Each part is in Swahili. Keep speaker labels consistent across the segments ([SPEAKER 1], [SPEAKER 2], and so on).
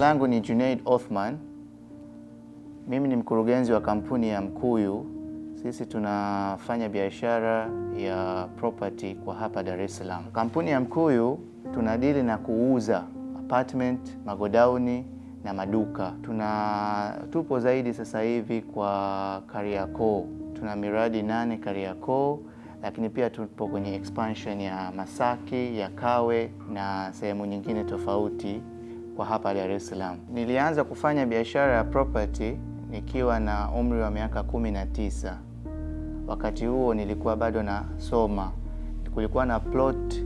[SPEAKER 1] langu ni Junaid Othman. Mimi ni mkurugenzi wa kampuni ya Mkuyu. Sisi tunafanya biashara ya property kwa hapa Dar es Salaam. Kampuni ya Mkuyu tunadili na kuuza apartment, magodauni na maduka. Tupo zaidi sasa hivi kwa Kariakoo. Tuna miradi 8 Kariakoo, lakini pia tupo kwenye expansion ya Masaki, ya Kawe na sehemu nyingine tofauti kwa hapa Dar es Salaam. Nilianza kufanya biashara ya property nikiwa na umri wa miaka 19. Wakati huo nilikuwa bado nasoma. Kulikuwa na plot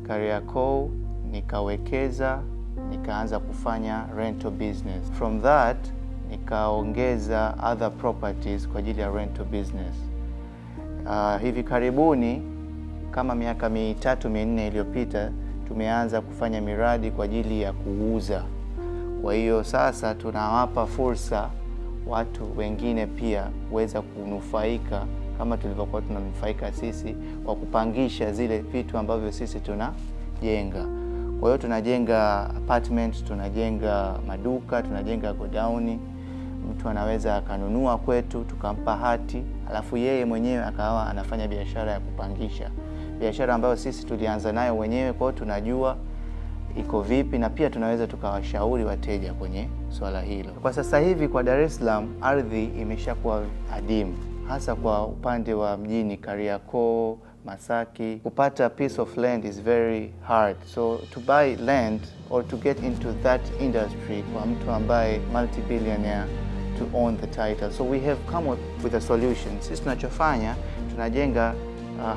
[SPEAKER 1] Kariakoo, nikawekeza, nikaanza kufanya rental business. From that nikaongeza other properties kwa ajili ya rental business. Hivi karibuni kama miaka 3-4 iliyopita tumeanza kufanya miradi kwa ajili ya kuuza. Kwa hiyo sasa tunawapa fursa watu wengine pia kuweza kunufaika kama tulivyokuwa tunanufaika sisi kwa kupangisha zile vitu ambavyo sisi tunajenga. Kwa hiyo tunajenga apartment, tunajenga maduka, tunajenga godown. Mtu anaweza akanunua kwetu, tukampa hati, alafu yeye mwenyewe akawa anafanya biashara ya kupangisha. Biashara ambayo sisi tulianza nayo wenyewe, kwa hiyo tunajua iko vipi na pia tunaweza tukawashauri wateja kwenye swala hilo. Kwa sasa hivi kwa Dar es Salaam ardhi imeshakuwa adimu, hasa kwa upande wa mjini Kariakoo, Masaki. Kupata piece of land is very hard. So to buy land or to get into that industry kwa mtu ambaye multi-billionaire to own the title. So we have come up with a solution. Sisi tunachofanya, tunajenga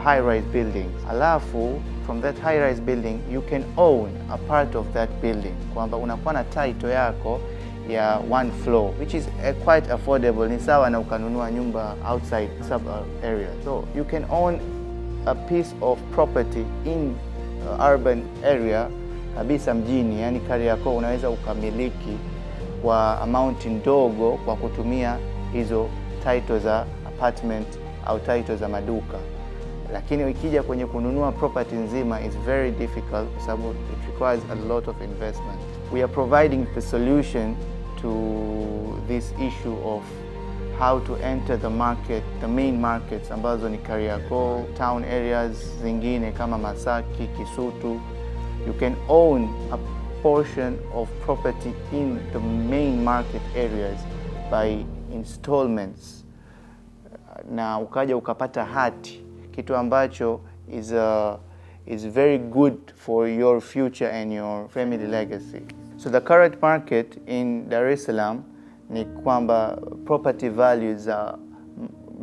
[SPEAKER 1] high-rise buildings. Alafu from that high-rise building you can own a part of that building. Kwamba unakuwa na title yako ya 1 floor, which is quite affordable. Ni sawa na ukanunua nyumba outside sub area. So you can own a piece of property in urban area kabisa mjini, yani Kariakoo, unaweza ukamiliki kwa amount ndogo kwa kutumia hizo title za apartment au title za maduka. Lakini ikija kwenye kununua property nzima is very difficult kwa sababu it requires a lot of investment. We are providing the solution to this issue of how to enter the market, the main markets ambazo ni Kariakoo, town areas zingine kama Masaki, Kisutu. You can own a portion of property in the main market areas by installments, na ukaja ukapata hati, kitu ambacho is very good for your future and your family legacy. So the current market in Dar es Salaam ni kwamba property values za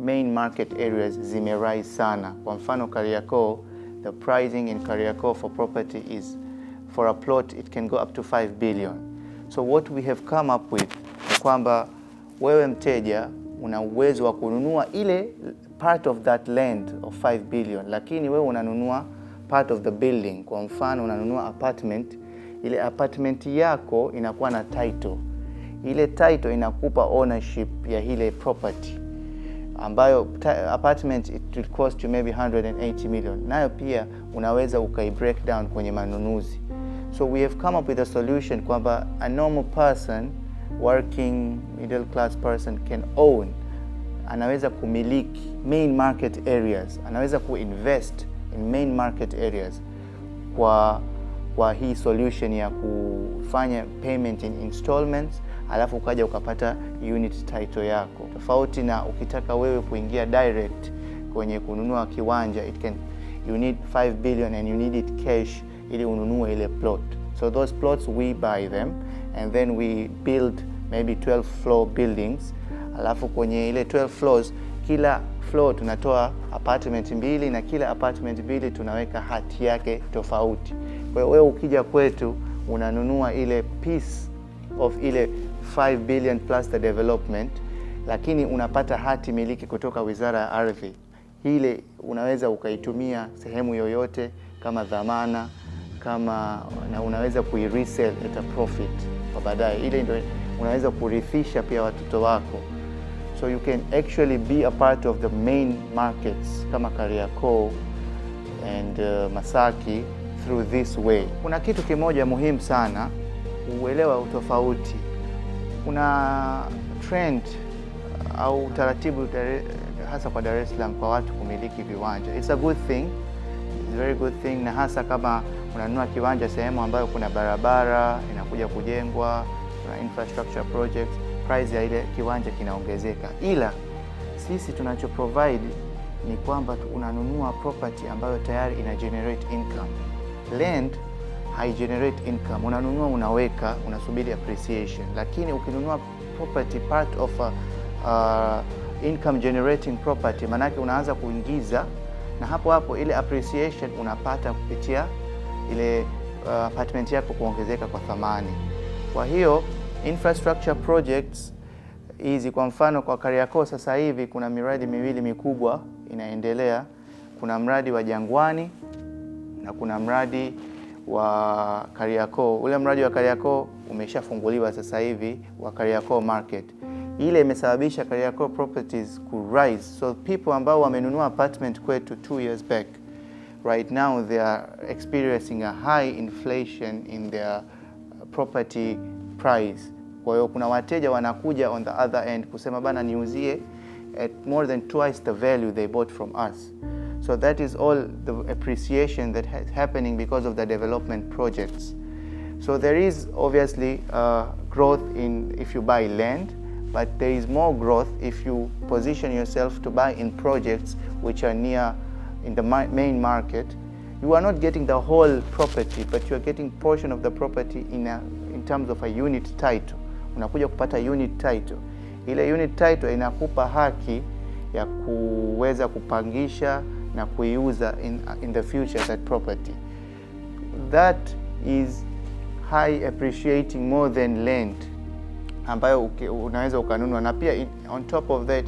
[SPEAKER 1] main market areas zimerise sana. Kwa mfano Kariakoo, the pricing in Kariakoo for property is, for a plot it can go up to 5 billion. So what we have come up with ni kwamba wewe mteja una uwezo wa kununua ile part of that land of 5 billion, lakini wewe unanunua part of the building. Kwa mfano unanunua apartment, ile apartment yako inakuwa na title. Ile title inakupa ownership ya ile property, ambayo apartment it will cost you maybe 180 million. Nayo pia unaweza ukai break down kwenye manunuzi. So we have come up with a solution kwamba a normal person, working middle class person can own, anaweza kumiliki main market areas, anaweza kuinvest in main market areas kwa hii solution ya kufanya payment in installments, alafu ukaja ukapata unit title yako. Tofauti na ukitaka wewe kuingia direct kwenye kununua kiwanja, you need 5 billion and you need it cash ili ununue ile plot. So those plots we buy them and then we build maybe 12 floor buildings. Alafu kwenye ile 12 floors, kila floor tunatoa apartment 2 na kila apartment 2 tunaweka hati yake tofauti. Kwa hiyo wewe ukija kwetu unanunua ile piece of ile 5 billion plus the development, lakini unapata hati miliki kutoka Wizara ya Ardhi. Ile unaweza ukaitumia sehemu yoyote kama dhamana, na unaweza kuiresell at a profit kwa baadaye. Ile ndio unaweza kurithisha pia watoto wako. So you can actually be a part of the main markets kama Kariakoo and Masaki through this way. Kuna kitu kimoja muhimu sana, kuelewa utofauti. Kuna trend au utaratibu hasa kwa Dar es Salaam kwa watu kumiliki viwanja. It's a good thing. It's a very good thing, na hasa kama unanunua kiwanja sehemu ambayo kuna barabara inakuja kujengwa, kuna infrastructure projects, price ya ile kiwanja kinaongezeka. Ila sisi tunacho provide ni kwamba unanunua property ambayo tayari ina generate income. Land hai generate income. Unanunua, unaweka, unasubiri appreciation. Lakini ukinunua property part of a income generating property, manake unaanza kuingiza, na hapo hapo ile appreciation unapata kupitia ile apartment yako kuongezeka kwa thamani. Kwa hiyo infrastructure projects hizi, kwa mfano kwa Kariakoo sasa hivi kuna miradi miwili mikubwa inaendelea. Kuna mradi wa Jangwani na kuna mradi wa Kariakoo. Ule mradi wa Kariakoo umeshafunguliwa sasa hivi, wa Kariakoo Market. Ile imesababisha Kariakoo properties ku rise. So people ambao wamenunua apartment kwetu 2 years back, right now they are experiencing a high inflation in their property price. Kwa hiyo kuna wateja wanakuja on the other end kusema bana, niuzie at more than twice the value they bought from us. So that is all the appreciation that is happening because of the development projects. So there is obviously growth if you buy land, but there is more growth if you position yourself to buy in projects which are near in the main market. You are not getting the whole property, but you are getting portion of the property in terms of a unit title. Unakuja kupata unit title. Ile unit title inakupa haki ya kuweza kupangisha na kuiuza in the future that property. That is high appreciating more than land ambayo unaweza ukanunua, na pia on top of that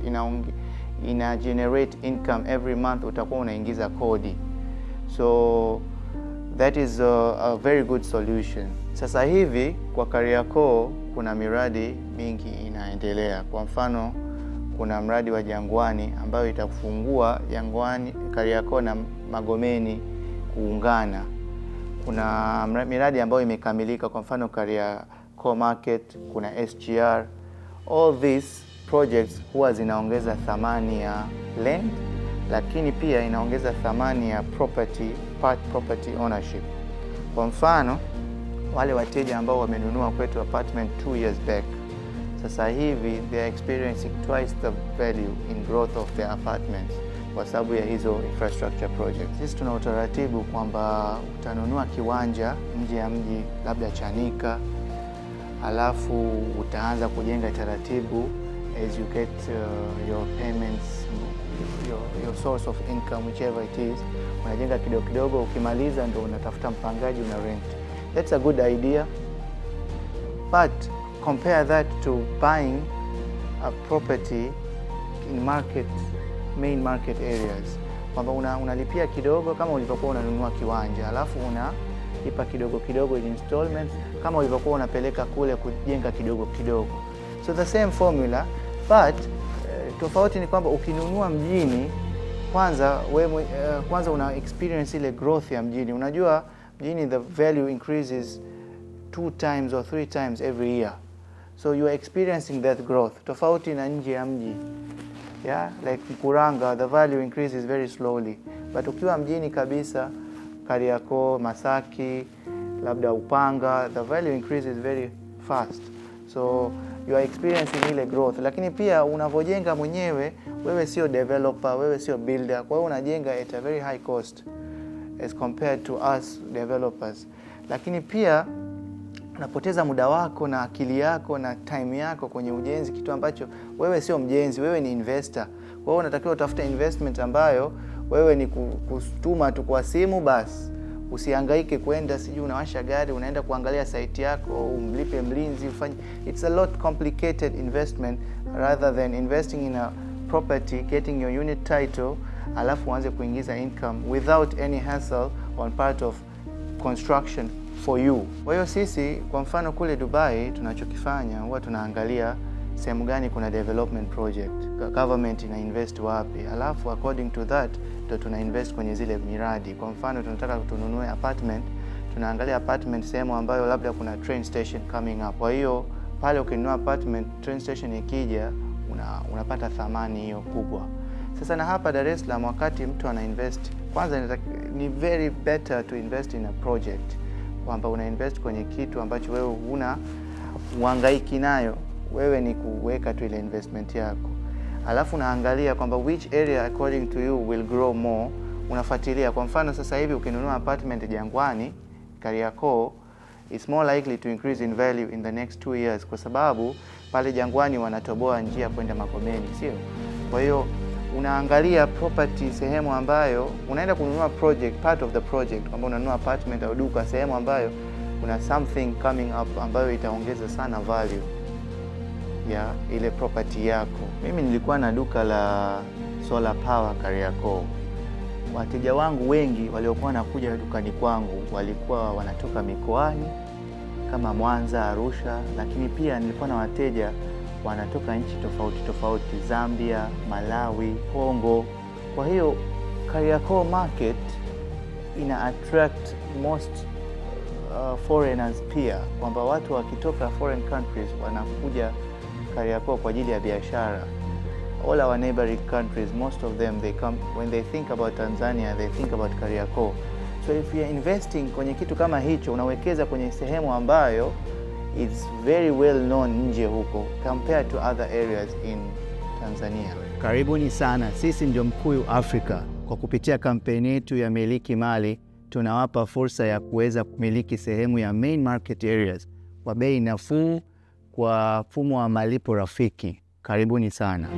[SPEAKER 1] ina generate income every month, utakuwa unaingiza kodi. So that is a very good solution. Sasa hivi kwa Kariakoo kuna miradi mingi inaendelea. Kwa mfano kuna mradi wa Jangwani ambayo itakufungua Jangwani, Kariakoo na Magomeni kuungana. Kuna miradi ambayo imekamilika, kwa mfano Kariakoo Market, kuna SGR. All these projects huwa zinaongeza thamani ya land, lakini pia inaongeza thamani ya property ownership. Kwa mfano wale wateja ambao wamenunua kwetu apartment 2 years back, sasa hivi they are experiencing twice the value in growth of their apartments kwa sababu ya hizo infrastructure projects. Sisi tuna utaratibu kwamba utanunua kiwanja nje ya mji, labda Chanika, alafu utaanza kujenga taratibu as you get your payments, your source of income, whichever it is. Unajenga kidogo kidogo, ukimaliza ndo unatafuta mpangaji, una rent. That's a good idea, but compare that to buying a property in main market areas, kwamba unalipia kidogo kama ulivyokuwa unanunua kiwanja, alafu unalipa kidogo kidogo in installments kama ulivyokuwa unapeleka kule kujenga kidogo kidogo. So the same formula, but tofauti ni kwamba ukinunua mjini kwanza una experience ile growth ya mjini. Unajua mjini the value increases 2 times or 3 times every year. So you are experiencing that growth. Tofauti na nje ya mji. Yeah, like Mkuranga, the value increases very slowly. But ukiwa mjini kabisa, Kariakoo, Masaki, labda Upanga, the value increases very fast. So you are experiencing ile growth. Lakini pia unavojenga mwenyewe, wewe sio developer, wewe sio builder. Kwa hiyo unajenga at a very high cost as compared to us developers. Lakini pia unapoteza muda wako na akili yako na time yako kwenye ujenzi, kitu ambacho wewe sio mjenzi, wewe ni investor. Kwa hiyo unatakiwa utafute investment ambayo wewe ni kustuma tu kwa simu basi. Usihangaike kwenda sijui unawasha gari unaenda kuangalia site yako, umlipe mlinzi, ufanye. It's a lot complicated investment rather than investing in a property, getting your unit title, alafu uanze kuingiza income without any hassle on part of construction for you. Kwa hiyo sisi kwa mfano kule Dubai tunachokifanya huwa tunaangalia sehemu gani kuna development project, government ina invest wapi, alafu according to that ndio tuna invest kwenye zile miradi. Kwa mfano tunataka tununue apartment tunaangalia apartment sehemu ambayo labda kuna train station coming up. Kwa hiyo pale ukinunua apartment, train station ikija, unapata thamani hiyo kubwa. Sasa na hapa Dar es Salaam, wakati mtu ana invest, kwanza ni very better to invest in a project, kwamba una invest kwenye kitu ambacho wewe uhangaiki nayo, wewe ni kuweka tu ile investment yako. Alafu unaangalia kwamba which area according to you will grow more. Unafuatilia, kwa mfano sasa hivi ukinunua apartment Jangwani, Kariakoo, it's more likely to increase in value in the next 2 years, kwa sababu pale Jangwani wanatoboa njia kwenda Magomeni, sio? Kwa hiyo unaangalia property sehemu ambayo unaenda kununua project, part of the project, kwamba unanunua apartment au duka sehemu ambayo kuna something coming up ambayo itaongeza sana value ya ile property yako. Mimi nilikuwa na duka la solar power Kariakoo. Wateja wangu wengi waliokuwa wanakuja dukani kwangu walikuwa wanatoka mikoani kama Mwanza, Arusha, lakini pia nilikuwa na wateja wanatoka nchi tofauti tofauti, Zambia, Malawi, Kongo. Kwa hiyo Kariakoo market ina attract most foreigners pia, kwamba watu wakitoka foreign countries wanakuja Kariakoo kwa ajili ya biashara. All our neighboring countries, most of them, they come, when they think about Tanzania, they think about Kariakoo. So if you are investing kwenye kitu kama hicho, unawekeza kwenye sehemu ambayo it's very well known nje huko compared to other areas in Tanzania.
[SPEAKER 2] Karibuni sana. Sisi ndio Mkuyu Africa. Kwa kupitia kampeni yetu ya Miliki Mali, tunawapa fursa ya kuweza kumiliki sehemu ya main market areas kwa bei nafuu, kwa mfumo wa malipo rafiki. Karibuni sana.